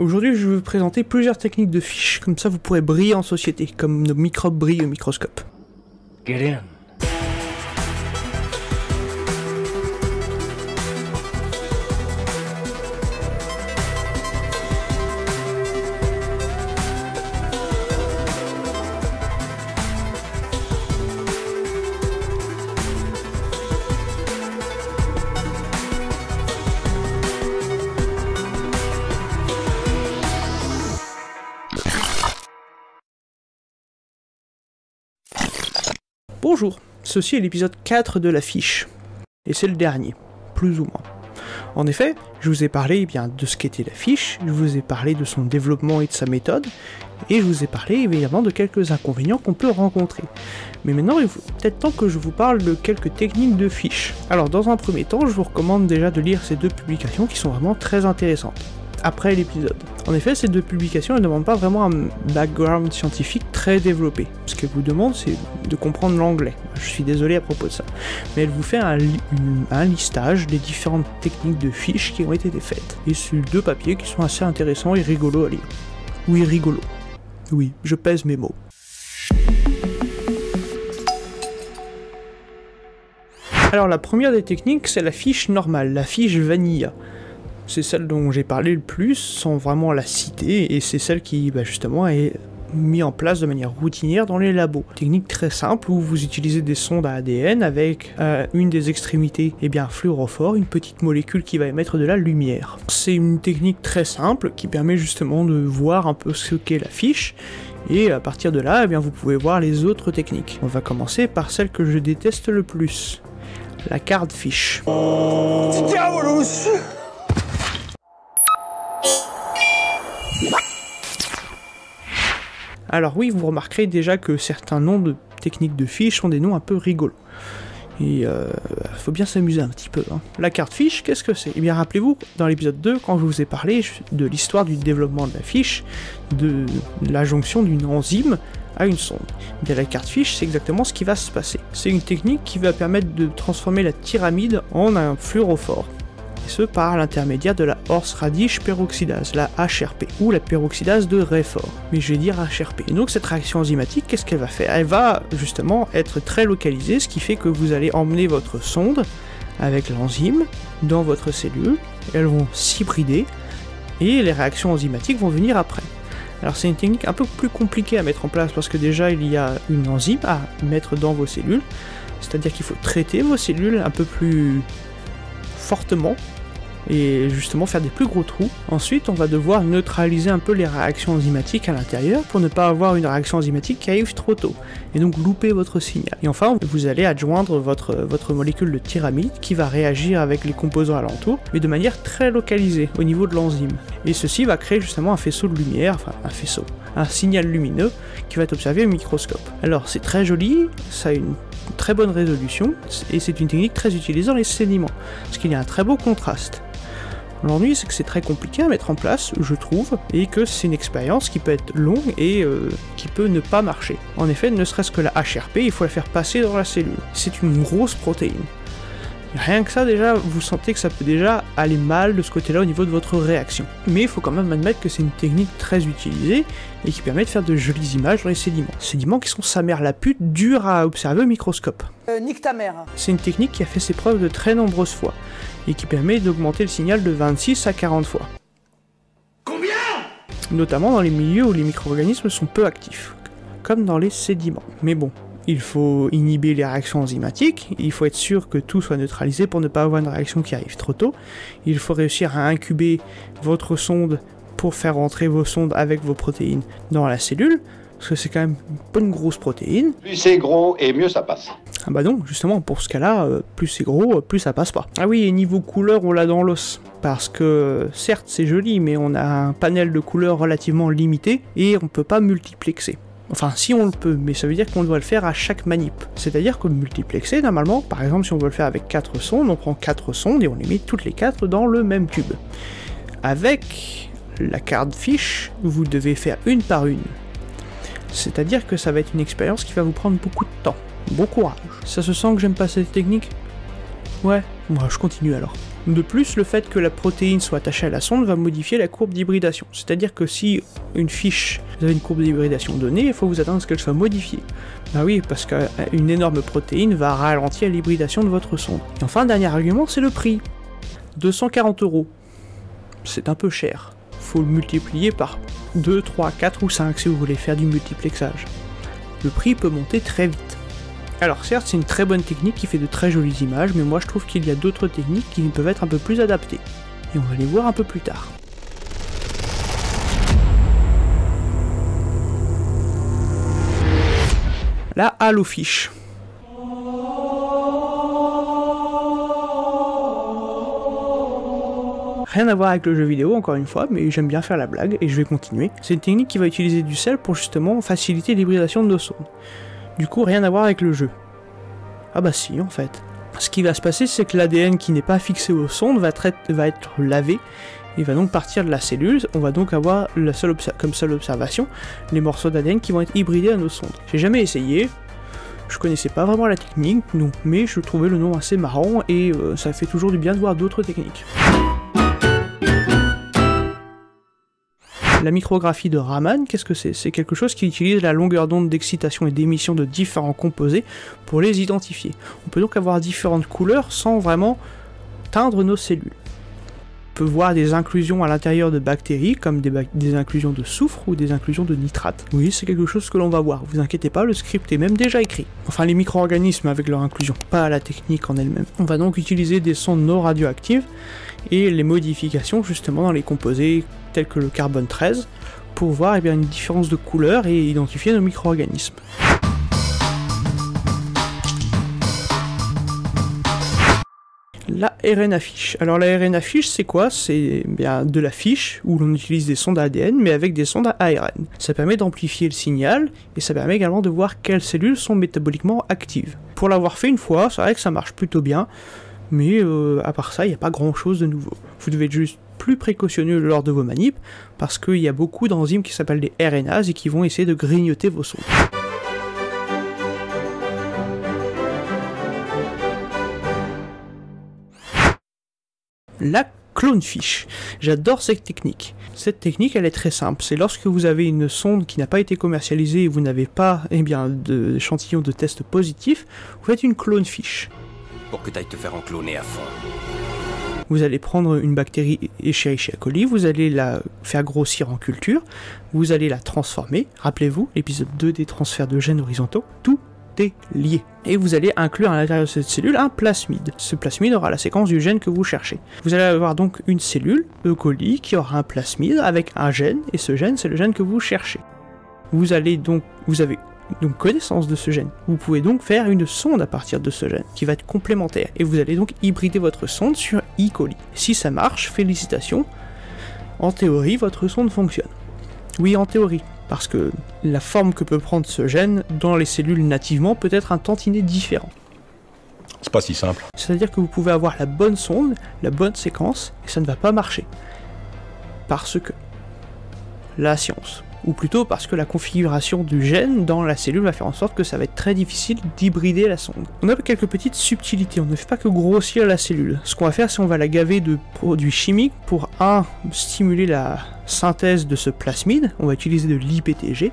Aujourd'hui, je vais vous présenter plusieurs techniques de fiche, comme ça vous pourrez briller en société, comme nos microbes brillent au microscope. Get in. Bonjour, ceci est l'épisode 4 de la fiche, et c'est le dernier, plus ou moins. En effet, je vous ai parlé de ce qu'était la fiche, je vous ai parlé de son développement et de sa méthode, et je vous ai parlé évidemment de quelques inconvénients qu'on peut rencontrer. Mais maintenant, il faut peut-être temps que je vous parle de quelques techniques de fiche. Alors dans un premier temps, je vous recommande déjà de lire ces deux publications qui sont vraiment très intéressantes. Après l'épisode. En effet, ces deux publications ne demandent pas vraiment un background scientifique très développé. Ce qu'elles vous demandent, c'est de comprendre l'anglais. Je suis désolé à propos de ça. Mais elle vous fait un listage des différentes techniques de fiches qui ont été faites. Et c'est deux papiers qui sont assez intéressants et rigolos à lire. Oui, rigolo. Oui, je pèse mes mots. Alors la première des techniques, c'est la fiche normale, la fiche vanilla. C'est celle dont j'ai parlé le plus, sans vraiment la citer, et c'est celle qui, justement, est mise en place de manière routinière dans les labos. Technique très simple où vous utilisez des sondes à ADN avec une des extrémités, fluorophore, une petite molécule qui va émettre de la lumière. C'est une technique très simple qui permet justement de voir un peu ce qu'est la fiche, et à partir de là, vous pouvez voir les autres techniques. On va commencer par celle que je déteste le plus, la card fiche. Alors oui, vous remarquerez déjà que certains noms de techniques de fiches sont des noms un peu rigolos. Et faut bien s'amuser un petit peu. La carte fiche, qu'est-ce que c'est ? Rappelez-vous, dans l'épisode 2, quand je vous ai parlé de l'histoire du développement de la fiche, de la jonction d'une enzyme à une sonde. La carte fiche, c'est exactement ce qui va se passer. C'est une technique qui va permettre de transformer la tyramide en un fluorophore. Et ce par l'intermédiaire de la horse-radish peroxydase, la HRP, ou la peroxydase de Rayford, mais je vais dire HRP. Et donc cette réaction enzymatique, qu'est-ce qu'elle va faire ? Elle va justement être très localisée, ce qui fait que vous allez emmener votre sonde avec l'enzyme dans votre cellule, elles vont s'hybrider, et les réactions enzymatiques vont venir après. Alors c'est une technique un peu plus compliquée à mettre en place, parce que déjà il y a une enzyme à mettre dans vos cellules, c'est-à-dire qu'il faut traiter vos cellules un peu plus fortement, et justement faire des plus gros trous. Ensuite, on va devoir neutraliser un peu les réactions enzymatiques à l'intérieur pour ne pas avoir une réaction enzymatique qui arrive trop tôt, et donc louper votre signal. Et enfin, vous allez adjoindre votre molécule de tyramide qui va réagir avec les composants alentours, mais de manière très localisée au niveau de l'enzyme. Et ceci va créer justement un faisceau de lumière, un signal lumineux qui va être observé au microscope. Alors c'est très joli, ça a une très bonne résolution, et c'est une technique très utilisée dans les sédiments, parce qu'il y a un très beau contraste. L'ennui, c'est que c'est très compliqué à mettre en place, je trouve, et que c'est une expérience qui peut être longue et qui peut ne pas marcher. En effet, ne serait-ce que la HRP, il faut la faire passer dans la cellule. C'est une grosse protéine. Rien que ça, déjà, vous sentez que ça peut déjà aller mal de ce côté-là au niveau de votre réaction. Mais il faut quand même admettre que c'est une technique très utilisée et qui permet de faire de jolies images dans les sédiments. Sédiments qui sont sa mère la pute, durs à observer au microscope. Nique ta mère. C'est une technique qui a fait ses preuves de très nombreuses fois et qui permet d'augmenter le signal de 26 à 40 fois. Combien ? Notamment dans les milieux où les micro-organismes sont peu actifs, comme dans les sédiments. Mais bon, il faut inhiber les réactions enzymatiques, il faut être sûr que tout soit neutralisé pour ne pas avoir une réaction qui arrive trop tôt, il faut réussir à incuber votre sonde pour faire rentrer vos sondes avec vos protéines dans la cellule, parce que c'est quand même une bonne grosse protéine. Plus c'est gros et mieux ça passe. Ah bah non, justement, pour ce cas-là, plus c'est gros, plus ça passe pas. Ah oui, et niveau couleur, on l'a dans l'os. Parce que, certes, c'est joli, mais on a un panel de couleurs relativement limité, et on peut pas multiplexer. Enfin, si on le peut, mais ça veut dire qu'on doit le faire à chaque manip. C'est-à-dire que multiplexer, normalement, par exemple, si on veut le faire avec 4 sondes, on prend 4 sondes et on les met toutes les 4 dans le même tube. Avec la card fiche, vous devez faire une par une. C'est-à-dire que ça va être une expérience qui va vous prendre beaucoup de temps. Bon courage. Ça se sent que j'aime pas cette technique ? Ouais, moi je continue alors. De plus, le fait que la protéine soit attachée à la sonde va modifier la courbe d'hybridation. C'est-à-dire que si vous avez une courbe d'hybridation donnée, il faut vous attendre à ce qu'elle soit modifiée. Bah oui, parce qu'une énorme protéine va ralentir l'hybridation de votre sonde. Et enfin, dernier argument, c'est le prix. 240 €. C'est un peu cher. Faut le multiplier par 2, 3, 4 ou 5 si vous voulez faire du multiplexage. Le prix peut monter très vite. Alors certes, c'est une très bonne technique qui fait de très jolies images, mais moi je trouve qu'il y a d'autres techniques qui peuvent être un peu plus adaptées. Et on va les voir un peu plus tard. La halofiche. Rien à voir avec le jeu vidéo encore une fois, mais j'aime bien faire la blague et je vais continuer. C'est une technique qui va utiliser du sel pour justement faciliter l'hybridation de nos sondes. Du coup, rien à voir avec le jeu. Ah bah si, en fait. Ce qui va se passer, c'est que l'ADN qui n'est pas fixé aux sondes va être lavé et va donc partir de la cellule. On va donc avoir comme seule observation les morceaux d'ADN qui vont être hybridés à nos sondes. J'ai jamais essayé, je connaissais pas vraiment la technique, non, mais je trouvais le nom assez marrant et ça fait toujours du bien de voir d'autres techniques. La micrographie de Raman, qu'est-ce que c'est? C'est quelque chose qui utilise la longueur d'onde d'excitation et d'émission de différents composés pour les identifier. On peut donc avoir différentes couleurs sans vraiment teindre nos cellules. On peut voir des inclusions à l'intérieur de bactéries, comme des inclusions de soufre ou des inclusions de nitrate. Oui, c'est quelque chose que l'on va voir, vous inquiétez pas, le script est même déjà écrit. Enfin, les micro-organismes avec leur inclusion, pas la technique en elle-même. On va donc utiliser des sondes non radioactives et les modifications justement dans les composés tels que le carbone 13 pour voir une différence de couleur et identifier nos micro-organismes. La RNA fiche. Alors la RNA fiche, c'est quoi? C'est bien de la fiche où l'on utilise des sondes ADN mais avec des sondes ARN. Ça permet d'amplifier le signal et ça permet également de voir quelles cellules sont métaboliquement actives. Pour l'avoir fait une fois, c'est vrai que ça marche plutôt bien, mais à part ça, il n'y a pas grand chose de nouveau. Vous devez être juste plus précautionneux lors de vos manips parce qu'il y a beaucoup d'enzymes qui s'appellent des RNAs et qui vont essayer de grignoter vos sondes. La clonefiche. J'adore cette technique. Cette technique, elle est très simple. C'est lorsque vous avez une sonde qui n'a pas été commercialisée et vous n'avez pas d'échantillon de test positif, vous faites une clonefiche. Pour que tu ailles te faire encloner à fond. Vous allez prendre une bactérie Escherichia coli, vous allez la faire grossir en culture, vous allez la transformer. Rappelez-vous, l'épisode 2 des transferts de gènes horizontaux, tout est lié. Et vous allez inclure à l'intérieur de cette cellule un plasmide. Ce plasmide aura la séquence du gène que vous cherchez. Vous allez avoir donc une cellule, E. coli, qui aura un plasmide avec un gène, et ce gène, c'est le gène que vous cherchez. Vous avez donc connaissance de ce gène. Vous pouvez donc faire une sonde à partir de ce gène, qui va être complémentaire, et vous allez donc hybrider votre sonde sur E. coli. Si ça marche, félicitations, en théorie, votre sonde fonctionne. Oui, en théorie, parce que la forme que peut prendre ce gène dans les cellules nativement peut être un tantinet différent. C'est pas si simple. C'est-à-dire que vous pouvez avoir la bonne sonde, la bonne séquence, et ça ne va pas marcher. Parce que la science, ou plutôt parce que la configuration du gène dans la cellule va faire en sorte que ça va être très difficile d'hybrider la sonde. On a quelques petites subtilités, on ne fait pas que grossir la cellule. Ce qu'on va faire, c'est qu'on va la gaver de produits chimiques pour stimuler la synthèse de ce plasmide, on va utiliser de l'IPTG,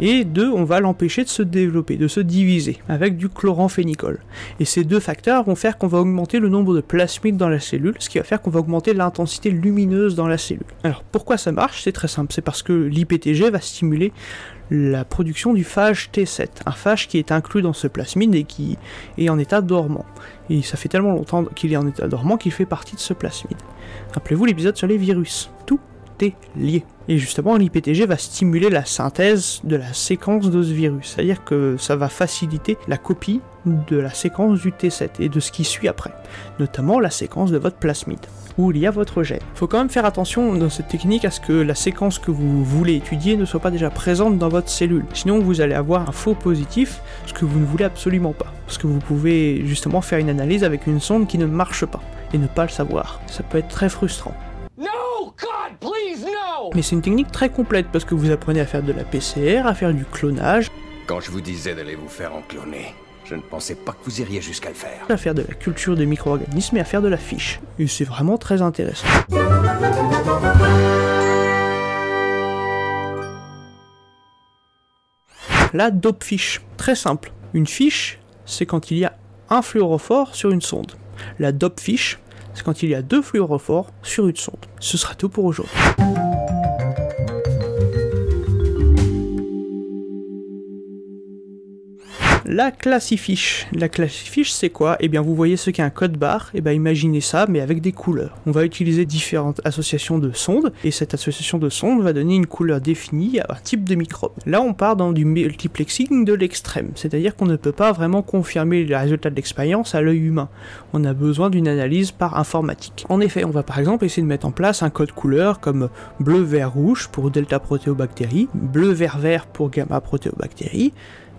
et 2, on va l'empêcher de se développer, de se diviser, avec du chloramphénicol. Et ces deux facteurs vont faire qu'on va augmenter le nombre de plasmides dans la cellule, ce qui va faire qu'on va augmenter l'intensité lumineuse dans la cellule. Alors pourquoi ça marche? C'est très simple, c'est parce que l'IPTG va stimuler la production du phage T7, un phage qui est inclus dans ce plasmide et qui est en état dormant. Et ça fait tellement longtemps qu'il est en état dormant qu'il fait partie de ce plasmide. Rappelez-vous l'épisode sur les virus, tout est lié. Et justement, l'IPTG va stimuler la synthèse de la séquence de ce virus, c'est-à-dire que ça va faciliter la copie de la séquence du T7 et de ce qui suit après, notamment la séquence de votre plasmide, où il y a votre gène. Il faut quand même faire attention dans cette technique à ce que la séquence que vous voulez étudier ne soit pas déjà présente dans votre cellule, sinon vous allez avoir un faux positif, ce que vous ne voulez absolument pas, parce que vous pouvez justement faire une analyse avec une sonde qui ne marche pas, et ne pas le savoir. Ça peut être très frustrant. No, God, please, no! Mais c'est une technique très complète parce que vous apprenez à faire de la PCR, à faire du clonage. Quand je vous disais d'aller vous faire encloner, Je ne pensais pas que vous iriez jusqu'à le faire. À faire de la culture des micro-organismes et à faire de la fiche. Et c'est vraiment très intéressant. La dope fiche, très simple. Une fiche, c'est quand il y a un fluorophore sur une sonde. La dope fiche, c'est quand il y a 2 fluorophores sur une sonde. Ce sera tout pour aujourd'hui. La classifiche. La classifiche, c'est quoi? Eh bien, vous voyez ce qu'est un code barre. Eh bien, imaginez ça, mais avec des couleurs. On va utiliser différentes associations de sondes, et cette association de sondes va donner une couleur définie à un type de microbe. Là, on part dans du multiplexing de l'extrême, c'est-à-dire qu'on ne peut pas vraiment confirmer les résultats de l'expérience à l'œil humain. On a besoin d'une analyse par informatique. En effet, on va par exemple essayer de mettre en place un code couleur comme bleu, vert, rouge pour delta protéobactéries, bleu, vert, vert pour gamma protéobactéries,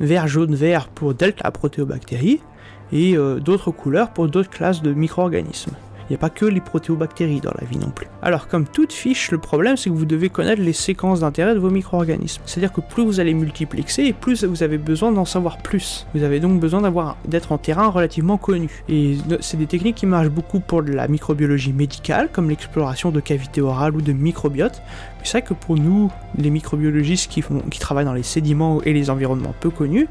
vert, jaune, vert pour delta protéobactéries, et d'autres couleurs pour d'autres classes de micro-organismes. Il n'y a pas que les protéobactéries dans la vie non plus. Alors comme toute fiche, le problème c'est que vous devez connaître les séquences d'intérêt de vos micro-organismes. C'est-à-dire que plus vous allez multiplexer, et plus vous avez besoin d'en savoir plus. Vous avez donc besoin d'être en terrain relativement connu. Et c'est des techniques qui marchent beaucoup pour de la microbiologie médicale, comme l'exploration de cavités orales ou de microbiotes. Mais c'est vrai que pour nous, les microbiologistes qui travaillent dans les sédiments et les environnements peu connus,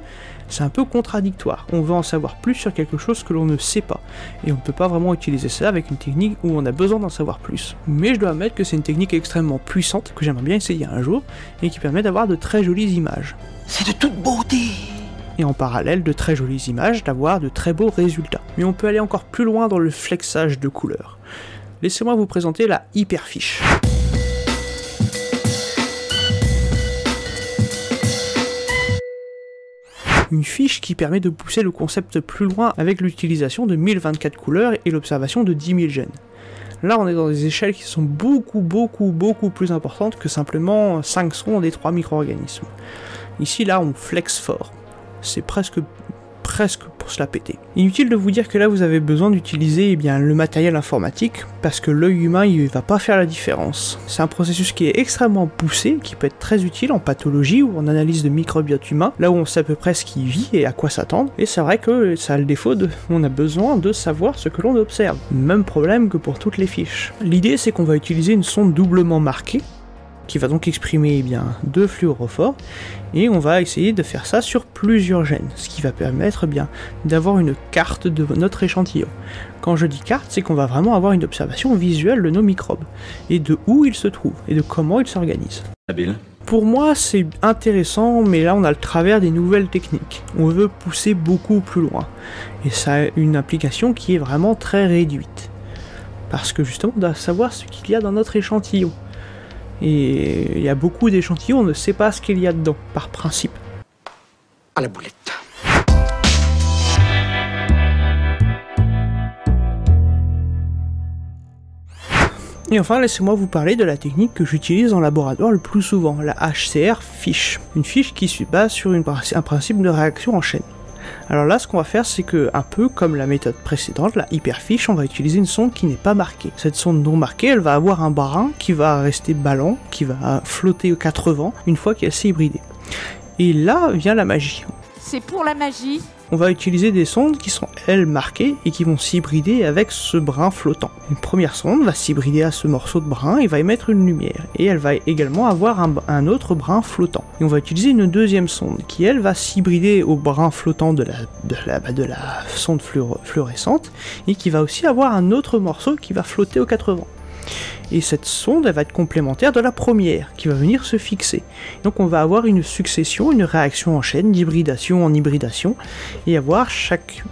c'est un peu contradictoire. On veut en savoir plus sur quelque chose que l'on ne sait pas. Et on ne peut pas vraiment utiliser ça avec une technique où on a besoin d'en savoir plus. Mais je dois admettre que c'est une technique extrêmement puissante, que j'aimerais bien essayer un jour, et qui permet d'avoir de très jolies images. C'est de toute beauté. Et en parallèle de très jolies images, d'avoir de très beaux résultats. Mais on peut aller encore plus loin dans le flexage de couleurs. Laissez-moi vous présenter la hyperfiche. Une fiche qui permet de pousser le concept plus loin avec l'utilisation de 1024 couleurs et l'observation de 10 000 gènes. Là, on est dans des échelles qui sont beaucoup plus importantes que simplement 5 sondes et 3 micro-organismes. Ici, là, on flex fort. C'est presque pour se la péter. Inutile de vous dire que là vous avez besoin d'utiliser le matériel informatique parce que l'œil humain il va pas faire la différence. C'est un processus qui est extrêmement poussé, qui peut être très utile en pathologie ou en analyse de microbiote humain, là où on sait à peu près ce qui vit et à quoi s'attendre, et c'est vrai que ça a le défaut on a besoin de savoir ce que l'on observe. Même problème que pour toutes les fiches. L'idée c'est qu'on va utiliser une sonde doublement marquée, qui va donc exprimer 2 fluorophores, et on va essayer de faire ça sur plusieurs gènes, ce qui va permettre d'avoir une carte de notre échantillon. Quand je dis carte, c'est qu'on va vraiment avoir une observation visuelle de nos microbes, et de où ils se trouvent, et de comment ils s'organisent. Habile. Pour moi, c'est intéressant, mais là on a le travers des nouvelles techniques. On veut pousser beaucoup plus loin, et ça a une application qui est vraiment très réduite. Parce que justement, on doit savoir ce qu'il y a dans notre échantillon. Et il y a beaucoup d'échantillons, on ne sait pas ce qu'il y a dedans, par principe. À la boulette. Et enfin, laissez-moi vous parler de la technique que j'utilise en laboratoire le plus souvent, la HCR fiche. Une fiche qui se base sur un principe de réaction en chaîne. Alors là, ce qu'on va faire, c'est que, un peu comme la méthode précédente, la hyperfiche, on va utiliser une sonde qui n'est pas marquée. Cette sonde non marquée, elle va avoir un brin qui va rester ballant, qui va flotter aux 4 vents, une fois qu'elle s'est hybridée. Et là vient la magie. C'est pour la magie. On va utiliser des sondes qui sont, elles, marquées et qui vont s'hybrider avec ce brin flottant. Une première sonde va s'hybrider à ce morceau de brin et va émettre une lumière. Et elle va également avoir un autre brin flottant. Et on va utiliser une deuxième sonde qui, elle, va s'hybrider au brin flottant de la sonde fluorescente et qui va aussi avoir un autre morceau qui va flotter aux 4 vents. Et cette sonde, elle va être complémentaire de la première, qui va venir se fixer. Donc on va avoir une succession, une réaction en chaîne, d'hybridation en hybridation, et avoir chaque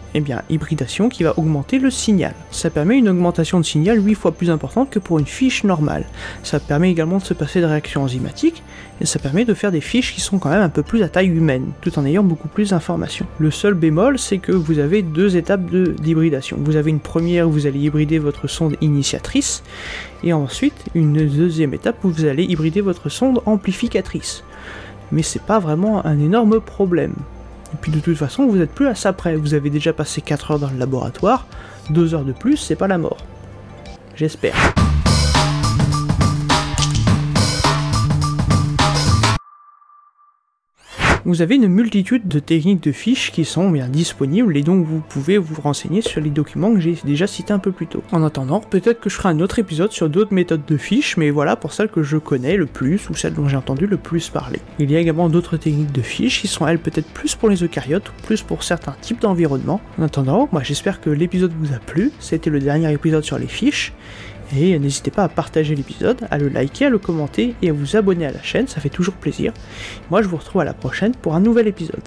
hybridation qui va augmenter le signal. Ça permet une augmentation de signal 8 fois plus importante que pour une fiche normale. Ça permet également de se passer de réactions enzymatiques, et ça permet de faire des fiches qui sont quand même un peu plus à taille humaine, tout en ayant beaucoup plus d'informations. Le seul bémol, c'est que vous avez 2 étapes d'hybridation. Vous avez une première où vous allez hybrider votre sonde initiatrice, et ensuite une deuxième étape où vous allez hybrider votre sonde amplificatrice. Mais c'est pas vraiment un énorme problème. Et puis de toute façon, vous n'êtes plus à ça près. Vous avez déjà passé 4 heures dans le laboratoire, 2 heures de plus, c'est pas la mort. J'espère. Vous avez une multitude de techniques de fiches qui sont bien disponibles et donc vous pouvez vous renseigner sur les documents que j'ai déjà cités un peu plus tôt. En attendant, peut-être que je ferai un autre épisode sur d'autres méthodes de fiches, mais voilà pour celles que je connais le plus ou celles dont j'ai entendu le plus parler. Il y a également d'autres techniques de fiches qui sont elles peut-être plus pour les eucaryotes ou plus pour certains types d'environnements. En attendant, moi j'espère que l'épisode vous a plu, c'était le dernier épisode sur les fiches, et n'hésitez pas à partager l'épisode, à le liker, à le commenter et à vous abonner à la chaîne, ça fait toujours plaisir. Moi je vous retrouve à la prochaine pour un nouvel épisode.